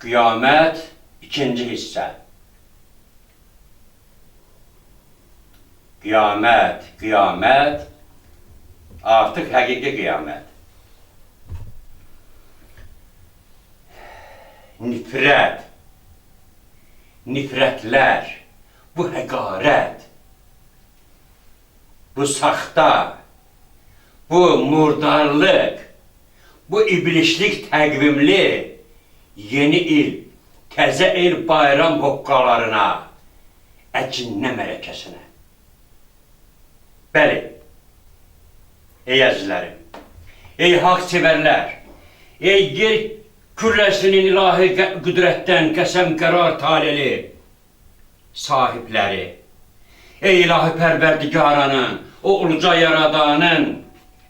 Qiyamət ikinci hissə. Qiyamət, qiyamət, artıq həqiqi qiyamət. Nifrət, nifrətlər, bu həqarət, bu saxta, bu murdarlıq, bu iblislik təqvimli yeni il, təzə il bayram hoqqalarına, əcinə mələkəsinə. Bəli, ey əzizlərim, ey haqq sevərlər, ey yer külləsinin ilahi qüdrətdən qəsəm qərar taleli sahibləri, ey ilahi pərverdigaranın, o uluca yaradanın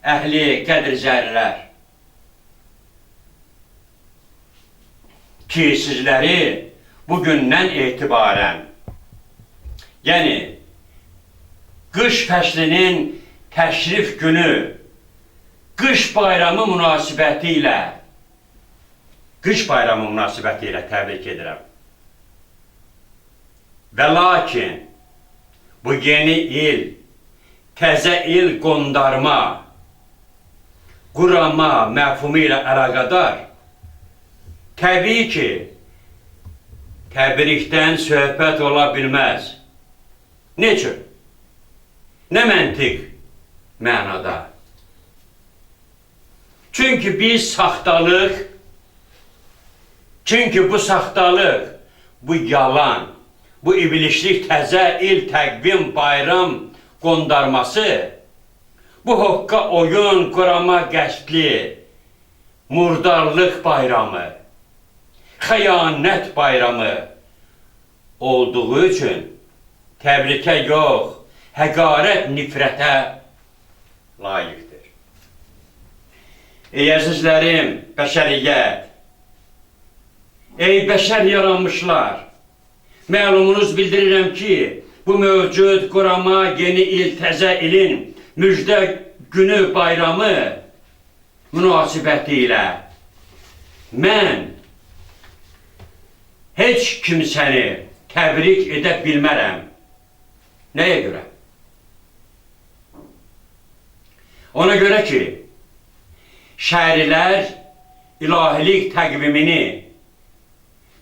əhli qədir zərrlər, ki sizləri bugündən etibarən, yəni qış fəslinin təşrif günü, qış bayramı münasibəti ilə təbrik edirəm. Və lakin bu yeni il, təzə il qondarma, qurama məfhumu ilə əlaqədar, təbii ki, təbrikdən söhbət ola bilməz. Neçün? Nə məntiq mənada? Çünki biz saxtalıq, çünki bu saxtalıq, bu yalan, bu iblislik təzə il, təqvim, bayram qondarması, bu hoqqa oyun, qurama qəsdli, murdarlıq bayramı, xəyanət bayramı olduğu üçün təbrikə yox, həqarət nifrətə layiqdir. Ey əzizlərim, bəşəriyyət, ey bəşər yaranmışlar, məlumunuz bildirirəm ki, bu mövcud qurama yeni il, təzə ilin müjdə günü bayramı münasibəti ilə mən heç kimsəni təbrik edə bilmərəm. Nəyə görə? Ona görə ki, şərilər ilahilik təqvimini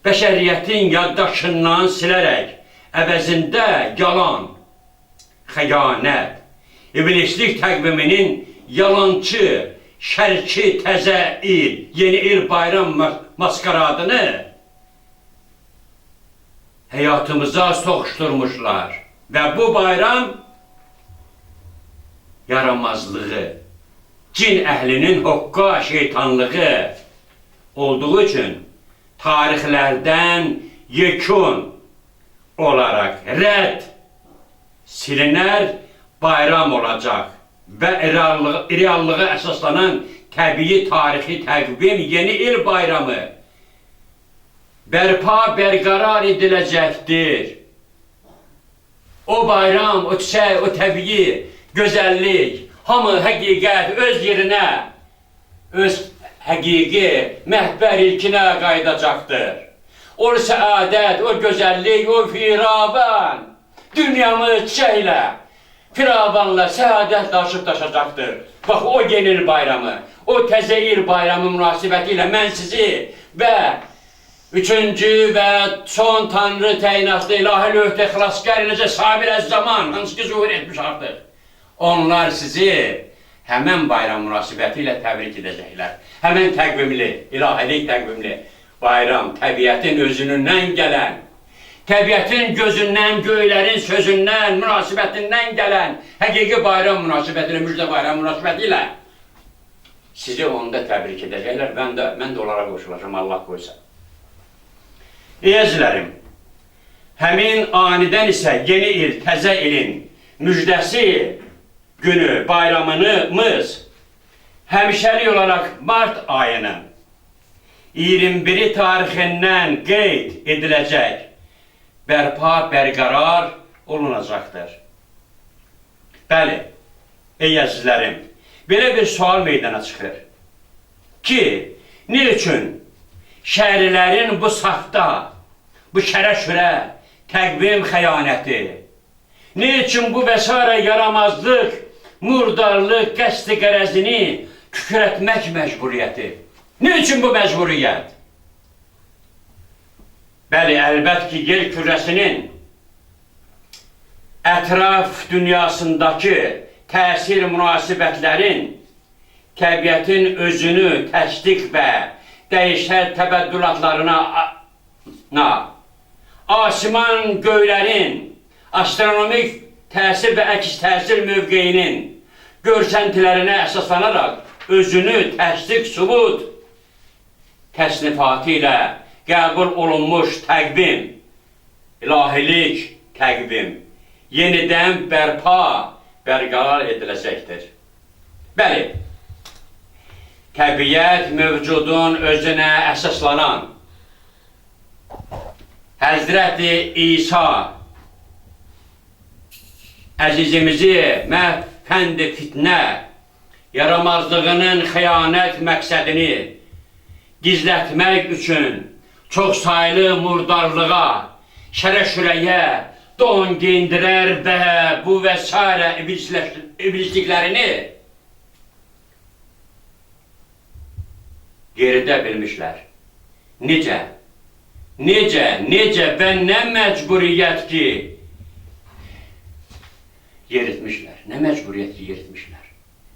bəşəriyyətin yaddaşından silərək, əvəzində yalan, xəyanət, iblislik təqviminin yalançı, şərki təzə il, yeni il bayram maskaradını həyatımıza soxuşturmuşlar. Və bu bayram yaramazlığı, cin əhlinin hoqqa şeytanlığı olduğu üçün tarixlərdən yekun olaraq rədd, silinər bayram olacaq və reallığa əsaslanan təbii tarixi təqvim yeni il bayramı bərpa bərqərar ediləcəkdir. O bayram, o çiçək, o təbii gözəllik, hamı həqiqət öz yerinə, öz həqiqi məhbər ilkinə qayıdacaqdır. O səadət, o gözəllik, o firavan, dünyamız çiçəklə, firavanla, səadətlə aşıb daşacaqdır. Bax, o yeni il bayramı, o təzə il bayramı münasibəti ilə mən sizi və üçüncü və son Tanrı təyinatlı ilahi lövhə xilaskar eləcə sabir əz-zaman, hansı ki zuhur etmiş artıq. Onlar sizi həmən bayram münasibəti ilə təbrik edəcəklər. Həmən təqvimli, ilahilik təqvimli bayram, təbiətin özünündən gələn, təbiətin gözündən, göylərin sözündən, münasibətindən gələn həqiqi bayram münasibəti ilə, müjdə bayram münasibəti ilə sizi onda təbrik edəcəklər. Mən də onlara qoşulacağım, Allah qoysa. Ey əzizlərim, həmin anidən isə yeni il, təzə ilin müjdəsi günü, bayramımız həmişəlik olaraq mart ayının 21 tarixindən qeyd ediləcək, bərpa bərqərar olunacaqdır. Bəli, ey əzizlərim, belə bir sual meydana çıxır ki, ne üçün şəhərlərin bu saxta, bu şərə-şürə, təqvim xəyanəti? Niçin bu vəsarə yaramazlıq, murdarlıq, qəsd-i qərəzini kükrətmək məcburiyyəti? Niçin bu məcburiyyət? Bəli, əlbət ki, yer kürəsinin ətraf dünyasındakı təsir münasibətlərin təbiətin özünü təsdiq və dəyişər təbəddülatlarına, asiman göylərin astronomik təsir və əks təsir mövqeyinin görsəntilərinə əsaslanaraq özünü təsdiq, sübut təsnifatı ilə qəbul olunmuş təqvim, ilahilik təqvim yenidən bərqərar ediləcəkdir. Bəli, təbiət mövcudun özünə əsaslanan Həzrəti İsa əzizimizi məhfənd-i fitnə yaramazlığının xəyanət məqsədini gizlətmək üçün çox saylı murdarlığa, şərə-şürəyə don geyindirər və bu və sairə iblisliklərini geridə bilmişlər. Necə və nə məcburiyyət ki yeritmişlər, nə məcburiyyət ki yeritmişlər.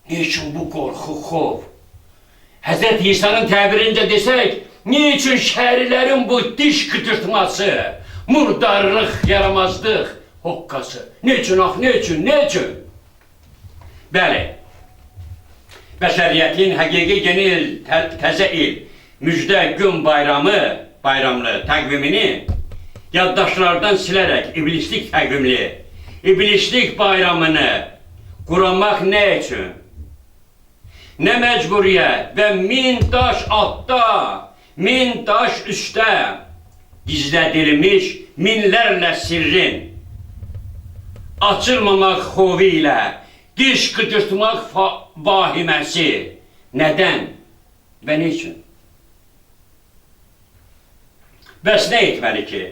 Niçin bu qorxu, xof? Həzrət İsa'nın təbirincə desək, niçin şəhərlərin bu diş qıtırtması, murdarlıq, yaramazlıq, hoqqası? Niçin, niçin? Bəli, bəşəriyyətin həqiqi yeni il, təzə il, müjdə gün bayramlı təqvimini yaddaşlardan silərək iblislik təqvimli, iblislik bayramını quramaq nə üçün? Nə məcburiyyət və min daş altda, min daş üstdə gizlədilmiş minlərlə sirrin açılmamaq xovu ilə diş qıcırtmaq vahiməsi nədən və nə üçün? Bəs nə etməli ki,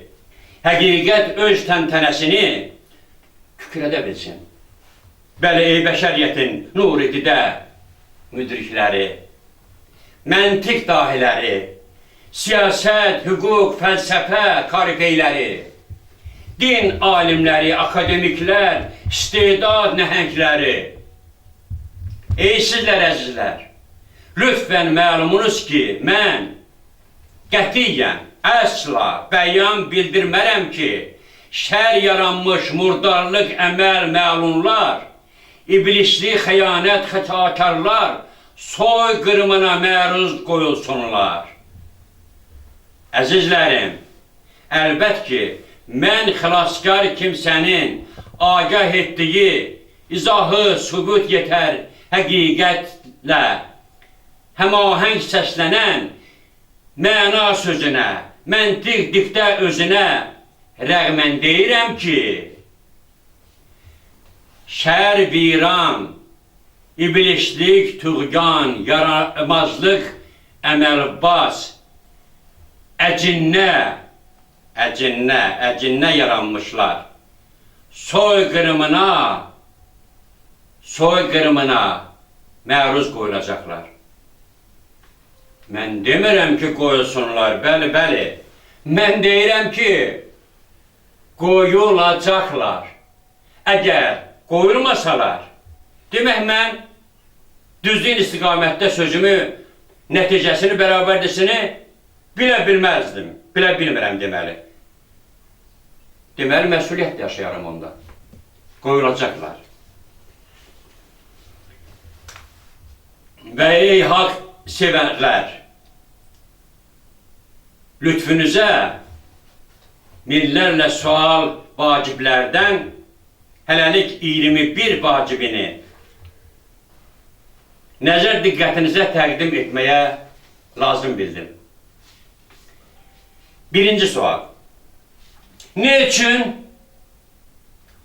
həqiqət öz təntənəsini kükrədə bilsin? Bəli, ey bəşəriyyətin nurididə müdrikləri, məntiq dahiləri, siyasət, hüquq, fəlsəfə karifeyləri, din alimləri, akademiklər, istedad nəhəngləri. Ey sizlər əzizlər, lütfən məlumunuz ki, mən qətiyyən, əsla bəyan bildirmərəm ki, şər yaranmış murdarlıq əməl məlunlar, iblisli xəyanət xətakarlar soyqırımına məruz qoyulsunlar. Əzizlərim, əlbət ki, mən xilaskar kimsənin agah etdiyi izahı sübut yetər həqiqətlə həmahəng səslənən məna sözünə, məntiq diktə özünə rəğmən deyirəm ki, şər viran, iblislik, tuğyan, yaramazlıq, əməlbaz, əcinnə yaranmışlar. Soyqırımına məruz qoyulacaqlar. Mən demirəm ki, qoyulsunlar, bəli. Mən deyirəm ki, qoyulacaqlar. Əgər qoyulmasalar, demək mən düzgün istiqamətdə sözümü, nəticəsini, bərabərdisini bilə bilməzdim, bilə bilmirəm deməli. Deməli, məsuliyyət yaşayaram onda. Qoyulacaqlar. Və ey haqq sevənlər, lütfünüzə minlərlə sual vaciblərdən hələlik 21 vacibini nəzər diqqətinizə təqdim etməyə lazım bildim. Birinci sual. Ne üçün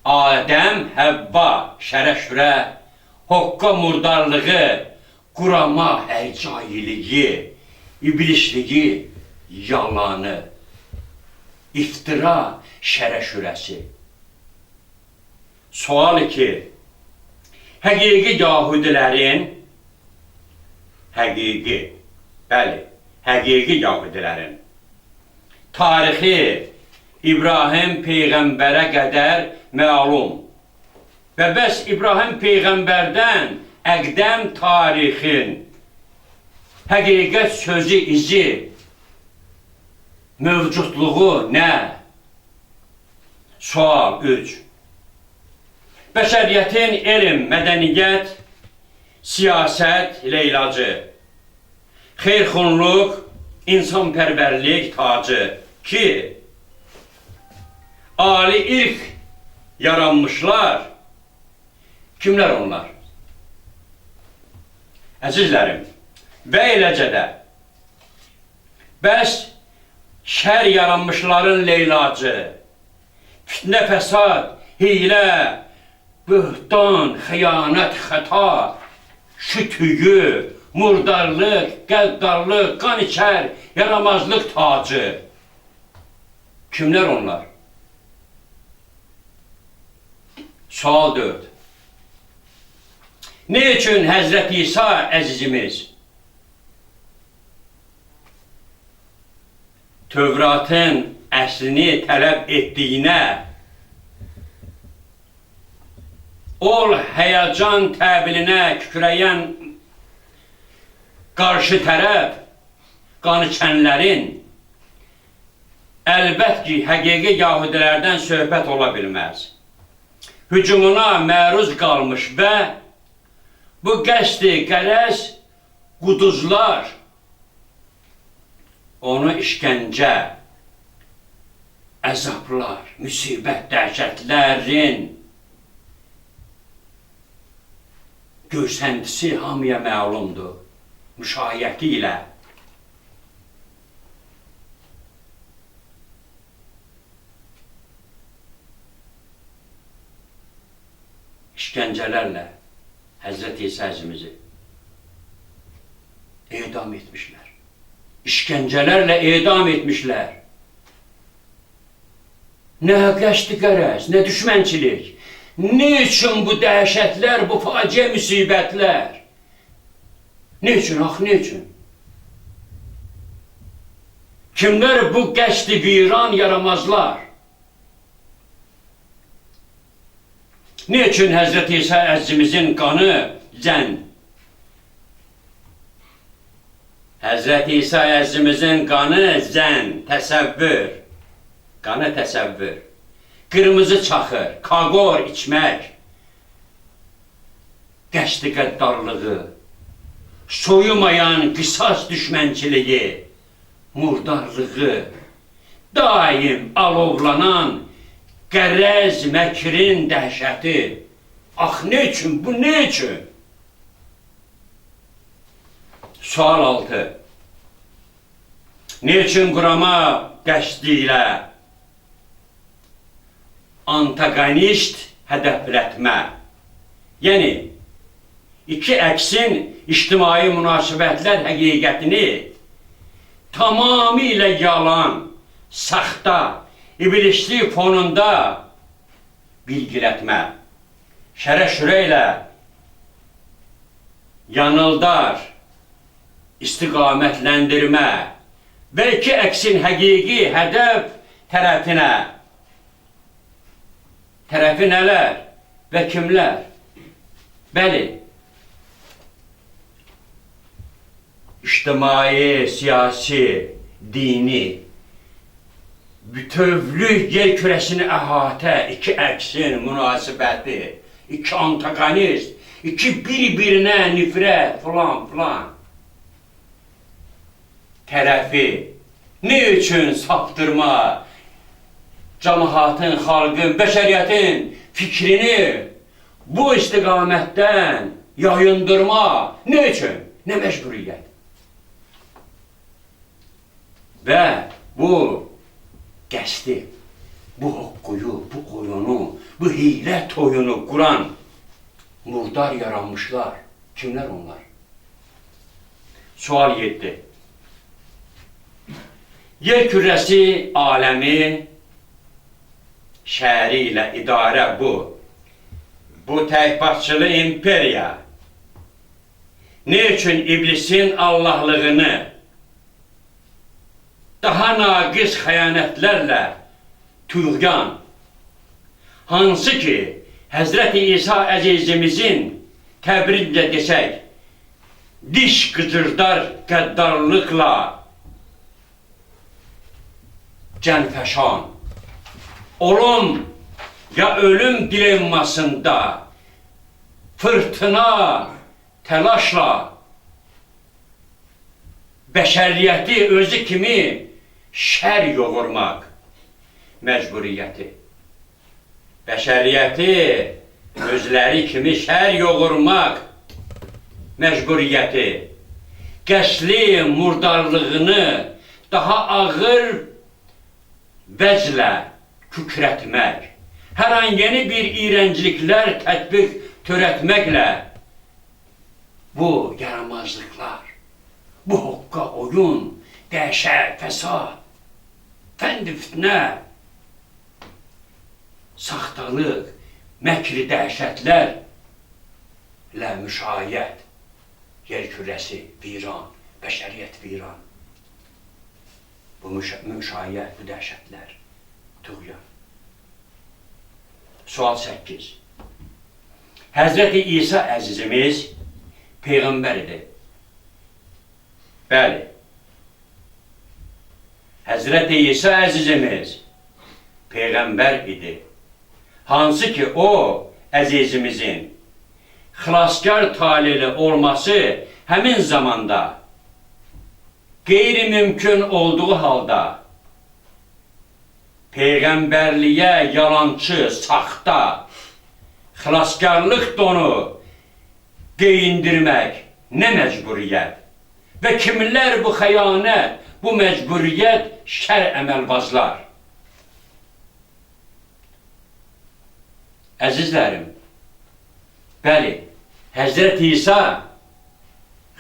Adəm, Həvva, şərə-şürə, hoqqa murdarlığı, qurama, hərcayiliyi, iblisliyi yalanı, iftira, şərə şürəsi. Sual 2. Həqiqi yahudilərin, həqiqi yahudilərin tarixi İbrahim Peyğəmbərə qədər məlum. Və bəs İbrahim Peyğəmbərdən əqdəm tarixin həqiqət sözü izi, mövcudluğu nə? Sual 3. Bəşəriyyətin elm, mədəniyyət, siyasət ilə ilacı, xeyirxunluq, insanpərvərlik tacı ki, ali irq yaranmışlar, kimlər onlar? Əzizlərim, və eləcə də, bəs şər yaranmışların leylacı, fitnə, fəsad, hilə, böhtan, xəyanət, xəta, şütüyü, murdarlıq, qəddarlıq, qan içər, yaramazlıq tacı. Kimlər onlar? Sual 4. Ne üçün Həzrəti İsa əzizimiz Tövratın əslini tələb etdiyinə ol həyəcan təbilinə kükrəyən qarşı tərəf qan içənlərin əlbət ki, həqiqi yahudilərdən söhbət ola bilməz. Hücumuna məruz qalmış və bu qəsdi qərəz quduzlar onu işgəncə, əzablar, müsibət, dəhşətlərin görsəntisi hamıya məlumdur, müşayiəti ilə. İşgəncələrlə Həzrəti İsa əzimizi edam etmişlər. İşgəncələrlə edam etmişlər. Nə qəsdi qərəz, nə düşmənçilik. Ne üçün bu dəhşətlər, bu faciə müsibətlər? Ne üçün, ne üçün? Kimlər bu qəsdi viran yaramazlar? Ne üçün Həzrəti İsa əzimizin qanı zən? Həzrəti İsa əzimizin qanı zən, təsəvvür. Qanı təsəvvür. Qırmızı çaxır, kaqor içmək, qəsdi qəddarlığı, soyumayan qisas düşmənçiliyi, murdarlığı, daim alovlanan qərəz məkrin dəhşəti. Ax, ne üçün, bu ne üçün? Sual 6. Ne üçün qurama qəsdi ilə antagonist hədəflətmə, yəni iki əksin ictimai münasibətlər həqiqətini tamamilə yalan, saxta, iblisli fonunda bilgilətmə, şərə-şürə ilə yanıldar istiqamətləndirmə və iki əksin həqiqi hədəf tərəfi nələr və kimlər? Bəli, ictimai, siyasi, dini, bütövlü yer kürəsini əhatə, iki əksin münasibəti, iki antagonist, iki bir-birinə nifrət, filan tərəfi ne üçün saptırma, cəmaatın, xalqın, bəşəriyyətin fikrini bu istiqamətdən yayındırma, ne üçün, nə məcburiyyət? Və bu qəsdi, bu hüququ, bu oyunu, bu hiylə toyunu quran murdar yaranmışlar, kimlər onlar? Sual 7. Yer kürəsi aləmi şəhəri ilə idarə bu. Bu təkbaşçılı imperiya ne üçün iblisin Allahlığını daha naqis xəyanətlərlə tuğyan, hansı ki Həzrəti İsa əzizimizin təbrincə desək, diş qıcırdar qəddarlıqla cənfəşan, olum ya ölüm dilemmasında fırtına, təlaşla bəşəriyyəti özü kimi şər yoğurmaq məcburiyyəti. Bəşəriyyəti özləri kimi şər yoğurmaq məcburiyyəti. Qəsli murdarlığını daha ağır vəclə kükrətmək, hər an yeni bir iyrəncliklər tətbiq törətməklə bu yaramazlıqlar, bu hoqqa oyun, dəhşət, fəsad, fənd-i fitnə, saxtalıq, məkri dəhşətlərlə müşayiət, yer kürəsi viran, bəşəriyyət viran. Bu müşayiət, bu dəhşətlər, tuğyan. Sual 8. Həzrəti İsa əzizimiz Peyğəmbər idi. Bəli. Həzrəti İsa əzizimiz Peyğəmbər idi. Hansı ki o əzizimizin xilaskar talili olması həmin zamanda qeyri-mümkün olduğu halda Peyğəmbərliyə yalançı, saxta, xilaskarlıq donu geyindirmək nə məcburiyyət və kimlər bu xəyanət, bu məcburiyyət şər əməlbazlar. Əzizlərim, bəli, Həzrəti İsa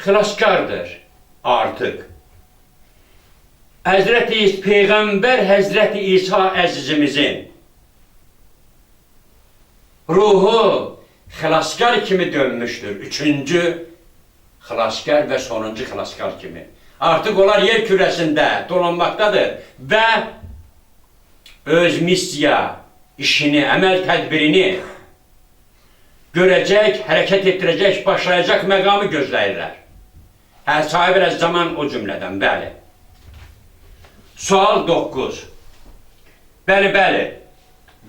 xilaskardır artıq. Həzrəti Peyğəmbər Həzrəti İsa əzizimizin ruhu xilaskar kimi dönmüşdür. Üçüncü xilaskar və sonuncu xilaskar kimi. Artıq onlar yer kürəsində dolanmaqdadır və öz missiya işini, əməl tədbirini görəcək, hərəkət etdirəcək, başlayacaq məqamı gözləyirlər. Sahib zaman o cümlədən, bəli. Sual 9. Bəli, bəli.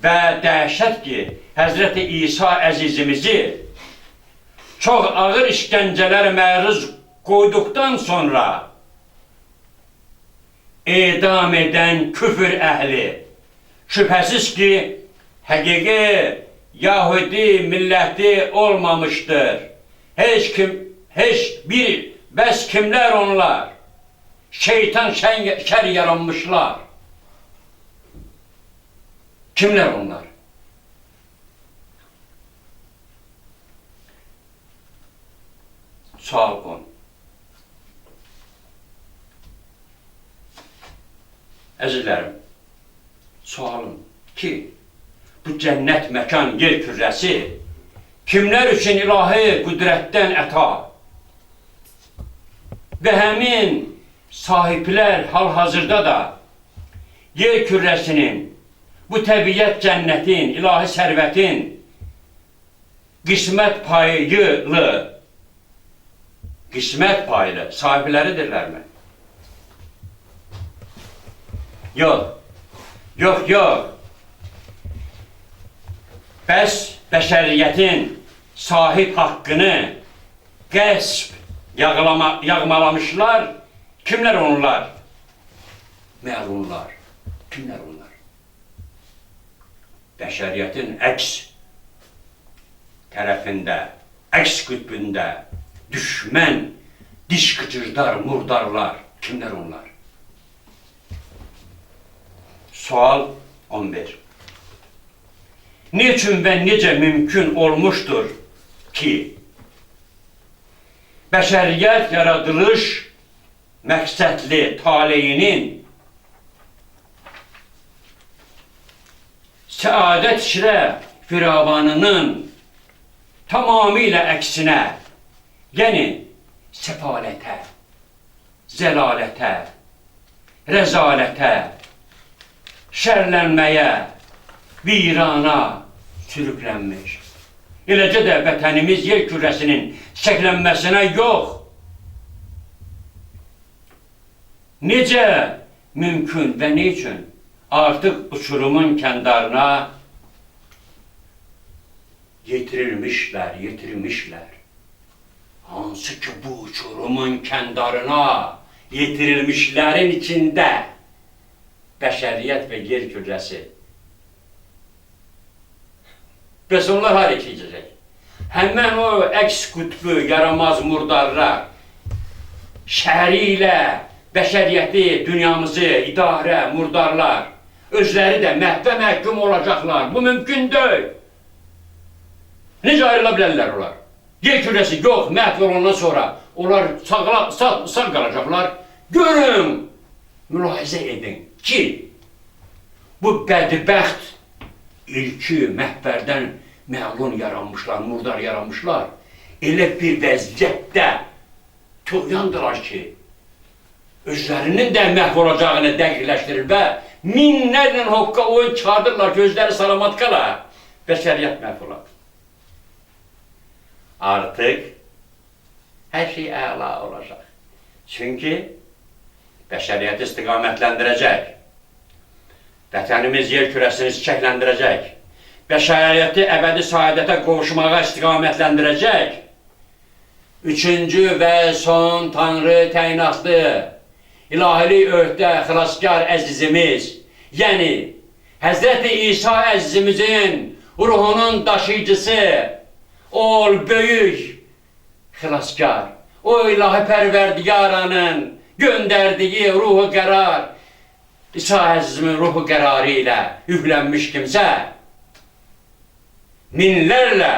Və dəhşət ki, Həzrəti İsa əzizimizi çox ağır işgəncələrə məruz qoyduqdan sonra edam edən küfür əhli şübhəsiz ki, həqiqi Yahudi milləti olmamışdır. Bəs kimlər onlar? Şeytan şər yaranmışlar. Kimlər onlar? Sual 10. Əzizlərim, sualım ki, bu cənnət məkan yer kürrəsi kimlər üçün ilahi qüdrətdən əta və həmin sahiblər hal-hazırda da yer kürrəsinin, bu təbiət cənnətin, ilahi sərvətin qismət paylı sahibləridirlərmi? Yox, yox, yox. Bəs bəşəriyyətin sahib haqqını qəsb yağmalamışlar. Kimlər onlar? Məlunlar. Kimlər onlar? Bəşəriyyətin əks tərəfində, əks qütbündə düşmən, diş qıcırdar, murdarlar. Kimlər onlar? Sual 11. Niçin və necə mümkün olmuşdur ki, bəşəriyyət yaradılış məqsədli taleyinin səadət şirə firavanının tamamilə əksinə, yəni səfalətə, zəlalətə, rəzalətə, şərlənməyə, virana sürüklənmiş. Eləcə də vətənimiz yer kürəsinin çiçəklənməsinə yox. Necə mümkün və ne üçün artıq uçurumun kəndarına yetirilmişlər. Hansı ki bu uçurumun kəndarına yetirilmişlərin içində bəşəriyyət və yer kürəsi. Bəs onlar hara keçəcək? Həmən o əks qütbü, yaramaz murdarlar şəhəri ilə bəşəriyyəti, dünyamızı, idarə, murdarlar özləri də məhvə məhkum olacaqlar. Bu mümkün deyil. Necə ayrıla bilərlər onlar? Yer kürəsi yox, məhv olandan sonra onlar sağ qalacaqlar. Görün, mülahizə edin ki, bu bədbəxt ilki məhvərdən məlun yaranmışlar, murdar yaranmışlar. Elə bir vəziyyətdə tuğyandılar ki, özlərinin də məhv olacağını dəqiqləşdirir və minlərlə hoqqa oyun çıxardırlar ki, özləri salamat qala, bəşəriyyət məhv olar. Artıq hər şey əla olacaq. Çünki bəşəriyyəti istiqamətləndirəcək, vətənimiz yer kürəsini çiçəkləndirəcək, bəşəriyyəti əbədi saadətə qovuşmağa istiqamətləndirəcək. Üçüncü və son Tanrı təyinatlı, ilahili öhdə xilaskar əzizimiz, yəni Həzrəti İsa əzizimizin ruhunun daşıyıcısı, ol böyük xilaskar, o ilahi pərverdigaranın göndərdiyi ruhu qərar, İsa əzizimin ruhu qərarı ilə yüklənmiş kimsə, minlərlə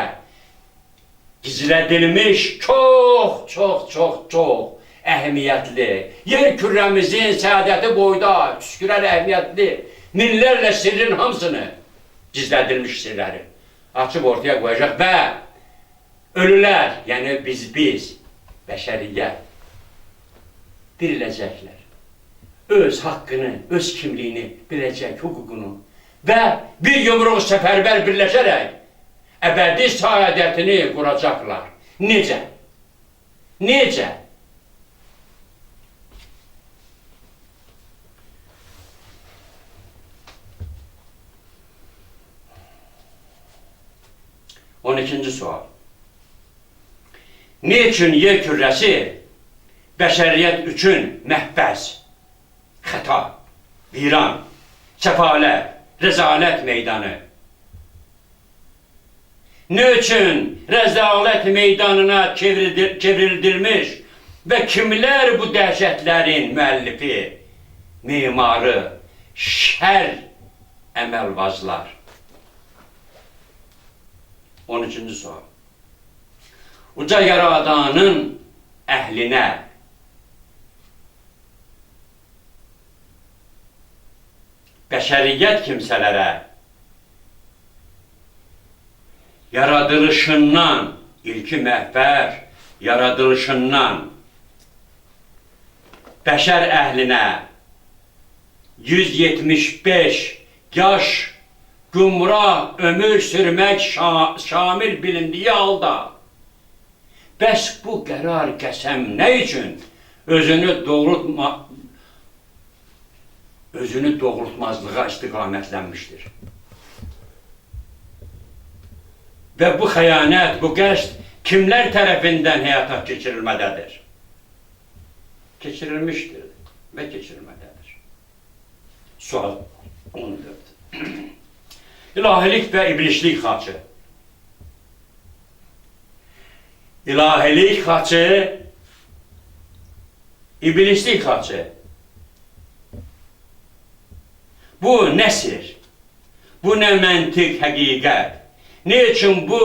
gizlədilmiş çox əhəmiyyətli, yer kürəmizin səadəti boyda küskürər əhəmiyyətli, minlərlə sirrin hamısını, gizlədilmiş sirləri açıb ortaya qoyacaq və ölülər, yəni biz, bəşəriyyət diriləcəklər. Öz haqqını, öz kimliyini biləcək, hüququnu və bir yumruq səfərbər birləşərək əbədi saadətini quracaqlar. Necə? Necə? On ikinci sual. Ne üçün yer kürəsi bəşəriyyət üçün məhbəs, xəta, viran, səfalət, rəzalət meydanı? Ne üçün rəzalət meydanına çevrildilmiş və kimlər bu dəhşətlərin müəllifi, mimarı, şər əməlvazlar? 13-cü sual. Uca yaradanın əhlinə bəşəriyyət kimsələrə yaradılışından, ilki məhvər yaradılışından bəşər əhlinə 175 yaş gümrah ömür sürmək şamil bilindiyi halda bəs bu qərar qəsəm nə üçün özünü doğrultmazlığa istiqamətlənmişdir? Və bu xəyanət, bu qəsd kimlər tərəfindən həyata keçirilmədədir? Keçirilmişdir və keçirilmədədir. Sual 14. İlahilik və iblislik xaçı. İlahilik xaçı, iblislik xaçı. Bu nəsir? Bu nə məntiq, həqiqət? Ne üçün bu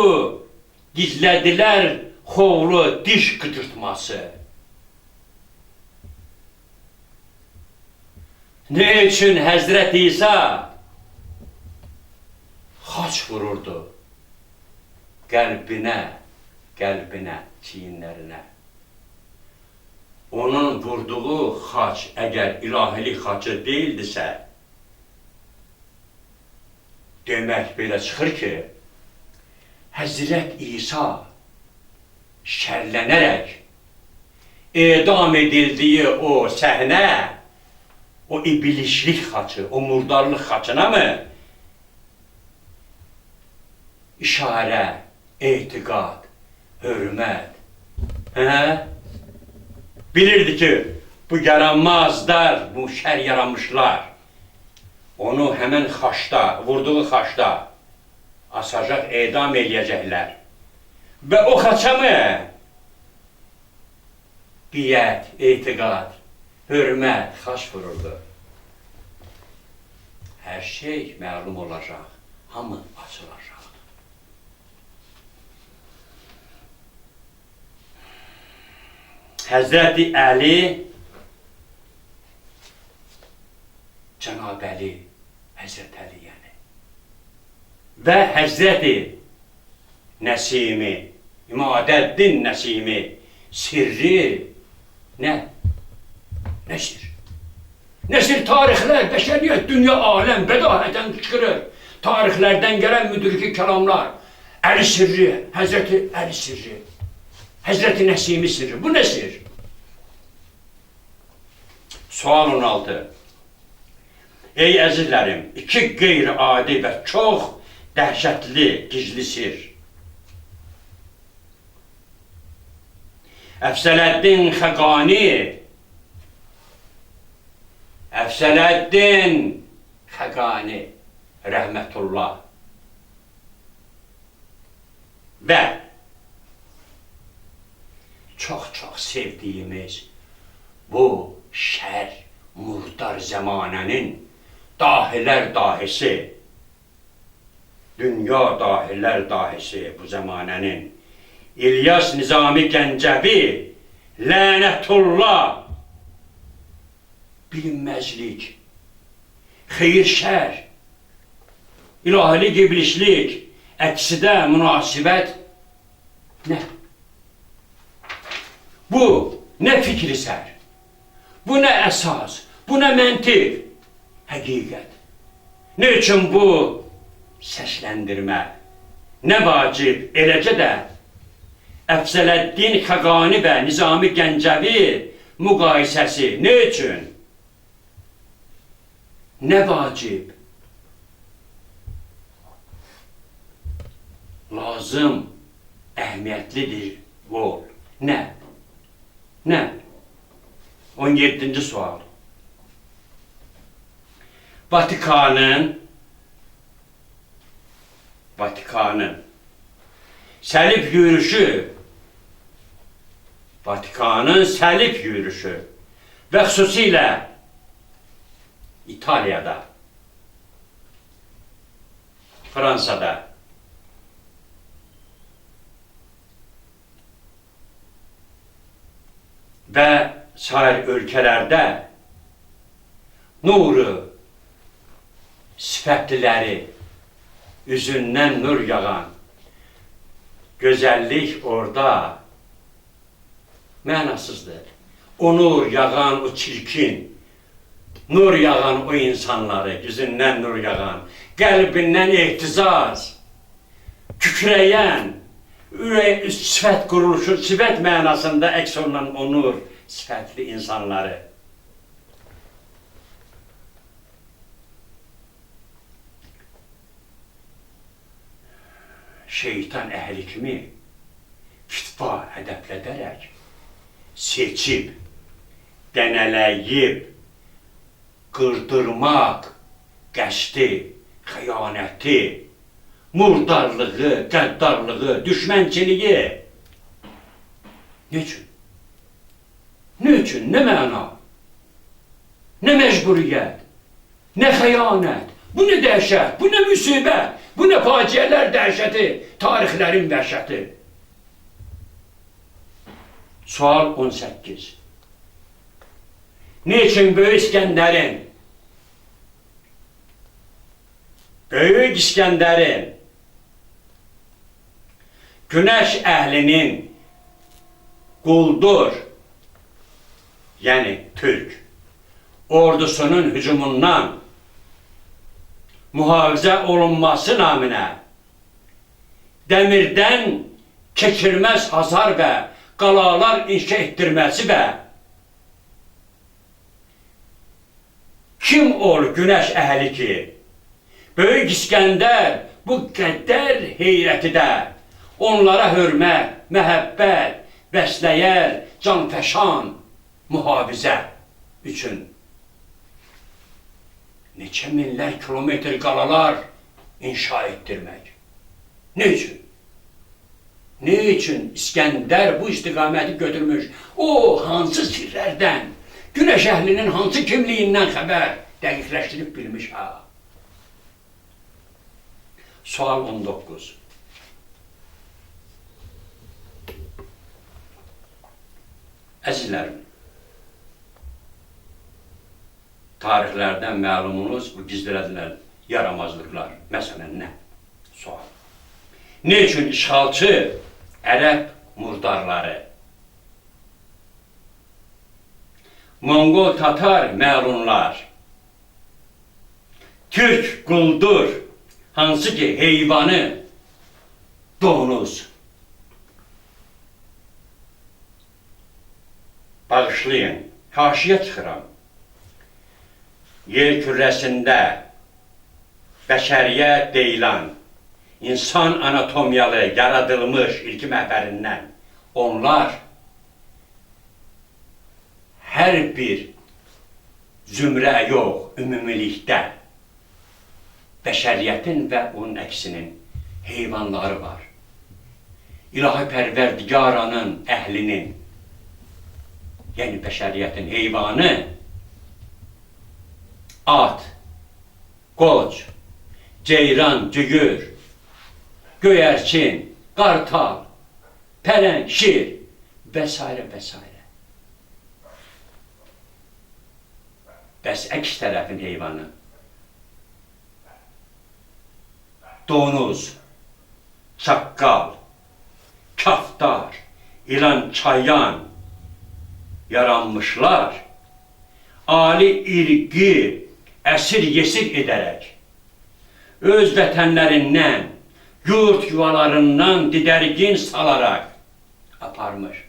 gizlədilər xovlu diş qıcırtması? Ne üçün Həzrət İsa xaç vururdu. Qəlbinə, çiyinlərinə. Onun vurduğu xaç əgər ilahilik xaçı deyildisə, demək belə çıxır ki, Həzrət İsa şərlənərək edam edildiyi o səhnə, o iblislik xaçı, o murdarlıq xaçına mı işarə, etiqad, hörmət, bilirdi ki, bu yaranmazlar, bu şər yaranmışlar, onu həmən xaçda, vurduğu xaçda asacaq, edam eləyəcəklər. Və o xaça mı biyyət, etiqad, hörmət, xaç vururdu. Hər şey məlum olacaq, hamı açılacaq. Həzrəti Əli, Cənab Əli, Həzrət Əli yəni. Və Həzrəti Nəsimi, İmadəddin Nəsimi sirri nə? Nə sir? Nə sir tarixlər, bəşəriyyət, dünya, aləm, bədahətən çıxırır. Tarixlərdən gələn müdriki kəlamlar. Əli sirri, Həzrəti Əli sirri, Həzrəti Nəsimi sirri. Bu nə sir? Sual 16. Ey əzizlərim, iki qeyri-adi və çox dəhşətli, gizli sir. Əfsələddin Xəqani, rəhmətullah və çox sevdiyimiz bu şər, murdar zəmanənin dahilər dahisi, dünya dahilər dahisi bu zəmanənin İlyas Nizami Gəncəvi, lənətullah, bilinməzlik, xeyir-şər, ilahilik, iblislik, əksidə münasibət nə? Bu nə fikri sər, bu nə əsas, bu nə məntiq, həqiqət. Nə üçün bu səsləndirmə? Nə vacib, eləcə də Əfsələddin Xəqani və Nizami Gəncəvi müqayisəsi nə üçün? Nə vacib? Lazım, əhəmiyyətlidir ol. Nə? Nə? 17-ci sual. Vatikanın səlib yürüyüşü və xüsusilə İtaliyada, Fransada və sair ölkələrdə nuru, sifətliləri, üzündən nur yağan, gözəllik orada mənasızdır. O nur yağan, o çirkin, nur yağan o insanları, yüzündən nur yağan, qəlbindən ehtizaz, kükrəyən, sifət quruluşu, sifət mənasında əks olunan o nur, sifətli insanları. Şeytan əhli kimi fitva hədəflədərək seçib, dənələyib, qırdırmaq, qəsdi, xəyanəti, murdarlığı, qəddarlığı, düşmənçiliyi. Ne üçün? Ne üçün? Nə məna? Nə məcburiyyət? Nə xəyanət? Bu nə dəhşət? Bu nə müsibət? Bu nə faciələr dəhşəti? Tarixlərin vəhşəti. Sual 18. Niçin Böyük İskəndərin Günəş əhlinin quldur, yəni Türk ordusunun hücumundan mühafizə olunması naminə dəmirdən keçilməz hasar və qalalar inşa etdirməsi və kim ol Günəş əhli ki, Böyük İskəndər bu qədər heyrəti də onlara hörmət, məhəbbət, bəsləyər, canfəşan, mühafizə üçün neçə minlər kilometr qalalar inşa etdirmək. Ne üçün? Ne üçün İskəndər bu istiqaməti götürmüş? O hansı sirlərdən, Günəş əhlinin hansı kimliyindən xəbər dəqiqləşdirib bilmiş ha? Sual 19. Əzizlərim, tarixlərdən məlumunuz bu gizlədilən yaramazlıqlar. Məsələn, nə? Sual. Ne üçün işğalçı ərəb murdarları, Mongol Tatar məlunlar, Türk quldur, hansı ki heyvanı donuz, bağışlayın, haşiyə çıxıram. Yer kürəsində bəşəriyyət deyilən insan anatomiyalı yaradılmış ilki məhbərindən onlar hər bir zümrə yox, ümumilikdə bəşəriyyətin və onun əksinin heyvanları var. İlahi Pərverdigaranın əhlinin, yəni bəşəriyyətin heyvanı at, qoç, ceyran, cügür, göyərçin, qartal, pələng, şir və s. və s. Bəs əks tərəfin heyvanı donuz, çaqqal, kaftar, ilan, çayan yaranmışlar, ali irqi əsir yesir edərək, öz vətənlərindən, yurt yuvalarından didərgin salaraq aparmış.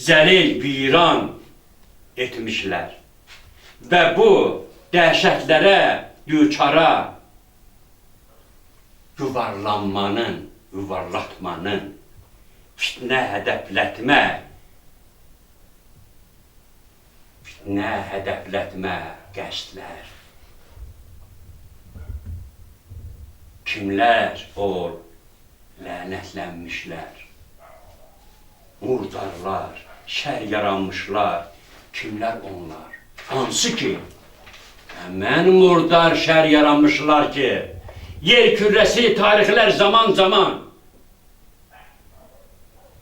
Zəlil viran etmişlər və bu dəhşətlərə, düçara yuvarlanmanın, yuvarlatmanın, fitnə hədəflətmə qəsdlər. Kimlər ol lənətlənmişlər, murdarlar, şər yaranmışlar, kimlər onlar? Hansı ki, həmən murdar şər yaranmışlar ki, yer kürrəsi tarixlər zaman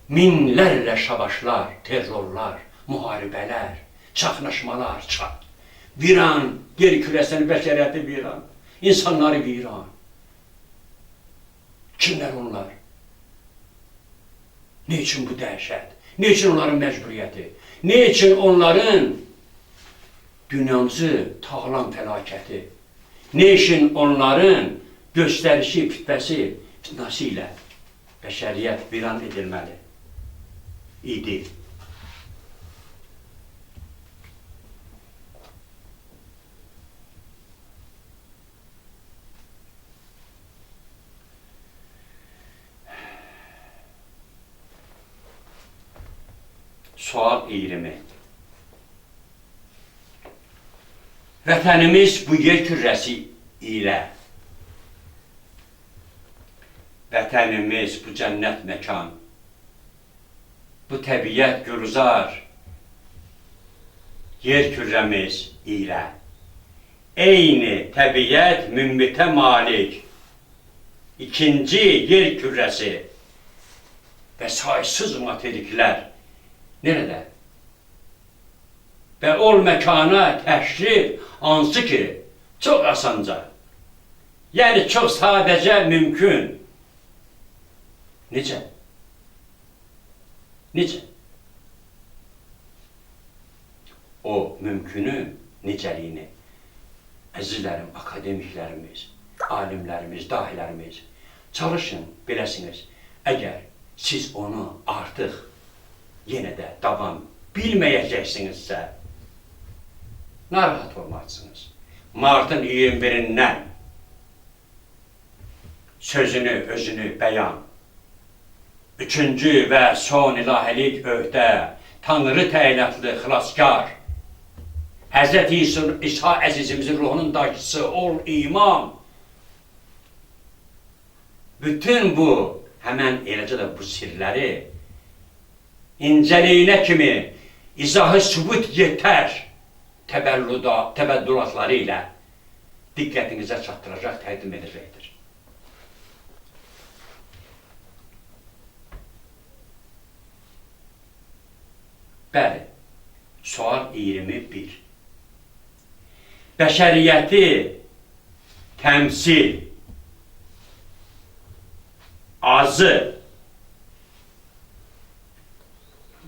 minlərlə şabaşlar, terrorlar, müharibələr, çaxnaşmalar, viran, yer kürəsini, bəşəriyyəti viran, insanları viran. Kimlər onlar? Ne üçün bu dəhşət? Ne üçün onların məcburiyyəti? Ne üçün onların dünyamızı tağılan fəlakəti? Ne üçün onların göstərişi, fitnəsi ilə bəşəriyyət viran edilməli idi? Sual 20. Vətənimiz bu yer kürrəsi ilə, vətənimiz bu cənnət məkan, bu təbiət gülzar yer kürrəmiz ilə, eyni təbiət mümbitə malik, ikinci yer kürrəsi və saysız materiklər nerede? Və ol məkana təşrif hansı ki, çox asanca Yəni çox sadəcə mümkün. Necə? Necə? O mümkünün necəliyini əzizlərim, akademiklərimiz, alimlərimiz, dahilərimiz çalışın, biləsiniz. Əgər siz onu artıq yenə də davam bilməyəcəksinizsə, narahat olmalısınız. Martın 21-dən sözünü, özünü bəyan, üçüncü və son ilahilik öhdə, Tanrı təyinatlı xilaskar, Həzrət İsa əzizimizin ruhunun daşısı ol imam. Bütün bu, həmən eləcə də bu sirləri incəliyinə kimi izahı sübut yetər təbəddülatları ilə diqqətinizə çatdıracaq, təqdim edəcəkdir. Bəli, sual 21. Bəşəriyyəti təmsil, azı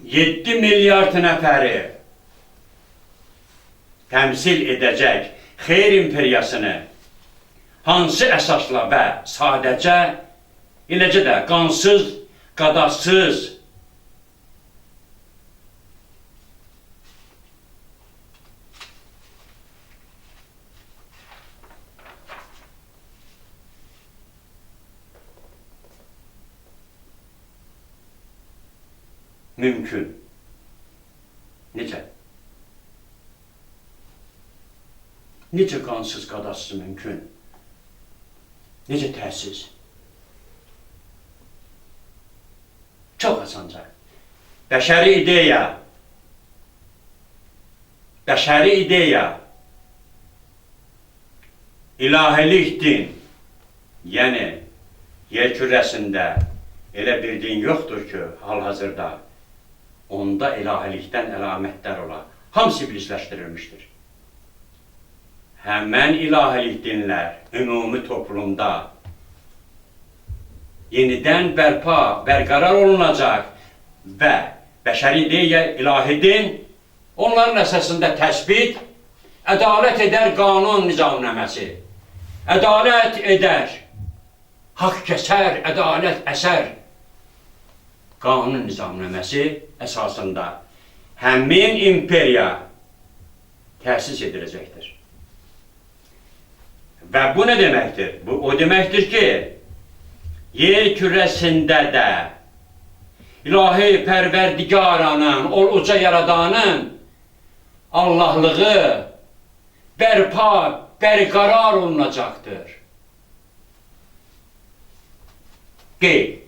7 milyard nəfəri təmsil edəcək xeyr imperiyasını hansı əsasla və sadəcə, eləcə də qansız, qadasız, mümkün. Necə? Necə qansız, qadasız mümkün? Necə təhsiz? Çox asanca. Bəşəri ideya, ilahilik din, yəni yer kürəsində elə bir din yoxdur ki, hal-hazırda onda ilahilikdən əlamətlər ola. Hamısı iblisləşdirilmişdir. Həmən ilahilik dinlər ümumi toplumda yenidən bərqərar olunacaq və bəşəri ideya, ilahi din onların əsasında təsbit, ədalət edər qanun nizamnaməsi, ədalət edər, haqq kəsər, ədalət əsər, qanun nizamnaməsi əsasında həmin imperiya təsis ediləcəkdir. Və bu nə deməkdir? Bu o deməkdir ki, yer kürəsində də ilahi pərverdigaranın, ol uca yaradanın Allahlığı bərqərar olunacaqdır. Qeyd.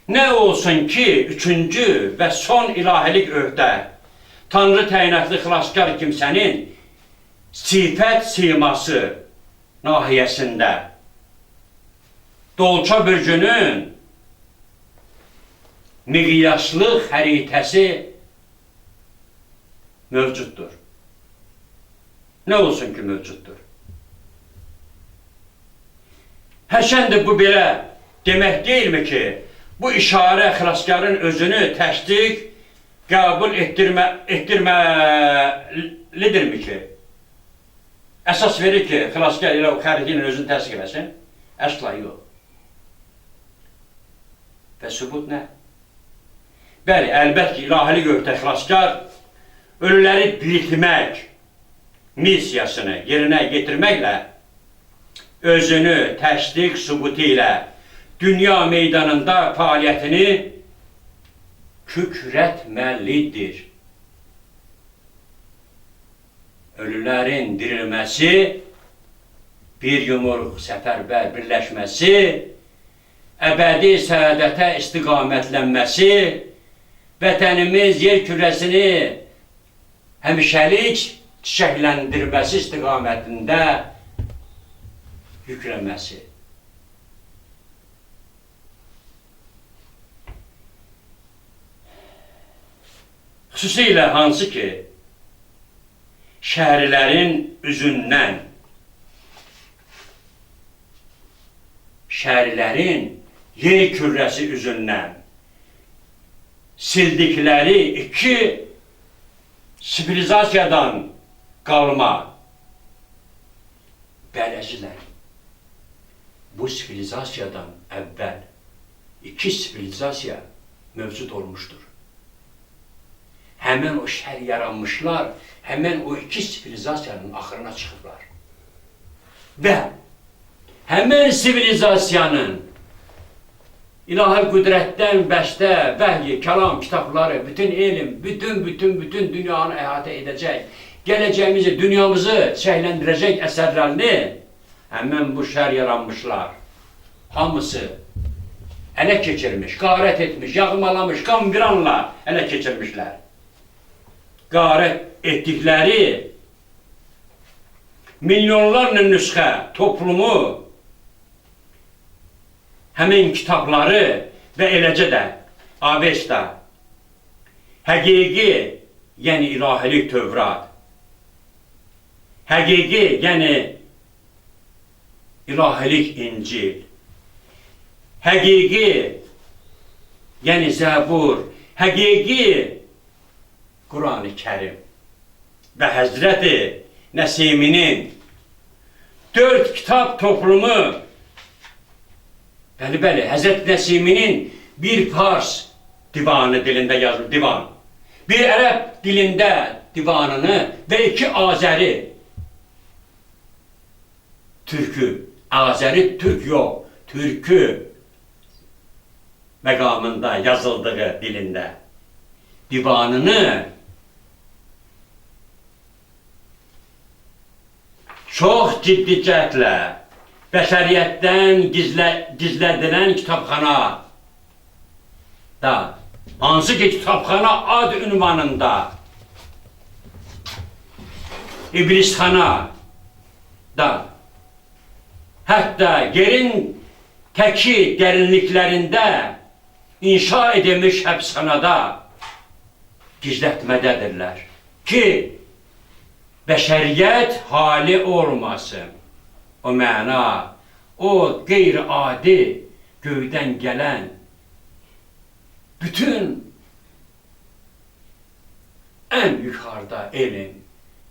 Nə olsun ki, üçüncü və son ilahilik öhdə, Tanrı təyinatlı xilaskar kimsənin sifət siması nahiyəsində Dolça bürcünün miqyaslı xəritəsi mövcuddur. Nə olsun ki, mövcuddur. Hərçənd bu belə demək deyilmi ki, bu işarə xilaskarın özünü təsdiq, qəbul etdirməlidirmi ki? Əsas verir ki, xilaskar ilə o xəriti ilə özünü təsdiq eləsin? Əsla yox. Və sübut nə? Bəli, əlbət ki, ilahilik öhdə xilaskar ölüləri diriltmək missiyasını yerinə getirməklə özünü təsdiq sübutu ilə dünya meydanında fəaliyyətini kükrətməlidir. Ölülərin dirilməsi, bir yumruq səfərbər birləşməsi, əbədi səadətə istiqamətlənməsi, vətənimiz yer kürəsini həmişəlik çiçəkləndirməsi istiqamətində yüklənməsi. Xüsusilə hansı ki, şəhərlərin üzündən şəhərlərin yer kürrəsi üzündən sildikləri iki sivilizasiyadan qalma. Bələcilər, bu sivilizasiyadan əvvəl iki sivilizasiya mövcud olmuşdur. Həmən o şər yaranmışlar, həmən o iki sivilizasiyanın axırına çıxıblar. Və həmən sivilizasiyanın ilahi qüdrətdən bəstə, vəhyi, kəlam, kitabları, bütün elm, bütün dünyanı əhatə edəcək, gələcəyimizi, dünyamızı çiçəkləndirəcək əsərlərini həmən bu şər yaranmışlar. Hamısı ələ keçirmiş, qarət etmiş, yağmalamış, qan viranla ələ keçirmişlər. Qarət etdikləri milyonlarla nüsxə toplumu, həmin kitabları və eləcə də Avesta, həqiqi, yəni ilahilik Tövrat, həqiqi, yəni ilahilik İncil, həqiqi, yəni Zəbur, həqiqi Quran-ı Kərim və Həzrəti Nəsiminin 4 kitab toplumu, bəli, Həzrəti Nəsiminin bir fars divanı dilində yazılır, divan, bir ərəb dilində divanını və 2 Azəri, türkü, Azəri türk yox, türkü məqamında yazıldığı dilində divanını çox ciddi cəhdlə bəşəriyyətdən gizlədilən kitabxana da, hansı ki kitabxana ad ünvanında İblisxana da, hətta yerin təki dərinliklərində inşa edilmiş həbsxanada gizlətmədədirlər ki, bəşəriyyət hali olmasın. O məna, o qeyri-adi göydən gələn bütün ən yuxarıda elm,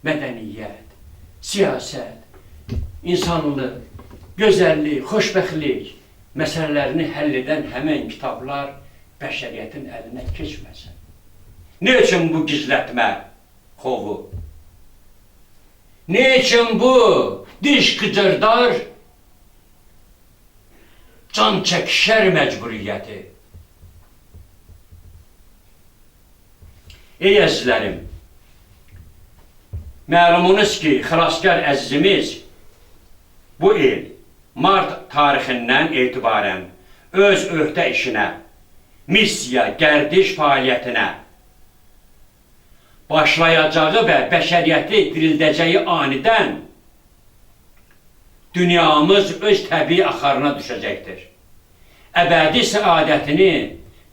mədəniyyət, siyasət, insanlıq, gözəllik, xoşbəxtlik məsələlərini həll edən həmən kitablar bəşəriyyətin əlinə keçməsin. Ne üçün bu gizlətmə xovu? Ne üçün bu diş qıcırdar can çəkişər məcburiyyəti? Ey əzizlərim, məlumunuz ki, xilaskar əzizimiz bu il mart tarixindən etibarən öz öhdə işinə, missiya, gərdiş fəaliyyətinə başlayacağı və bəşəriyyəti dirildəcəyi anidən dünyamız öz təbii axarına düşəcəkdir. Əbədi səadətini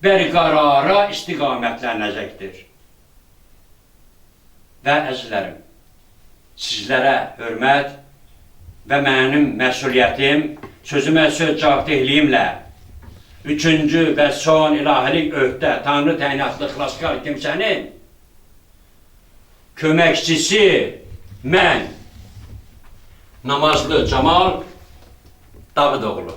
bərqərara istiqamətlənəcəkdir. Və əzizlərim, sizlərə hörmət və mənim məsuliyyətim, sözümə söz cavabdehliyimlə 3-cü və son ilahilik öhdə, Tanrı təyinatlı xilaskar kimsənin köməkçisi mən, Namazlı Camal Davudoğlu.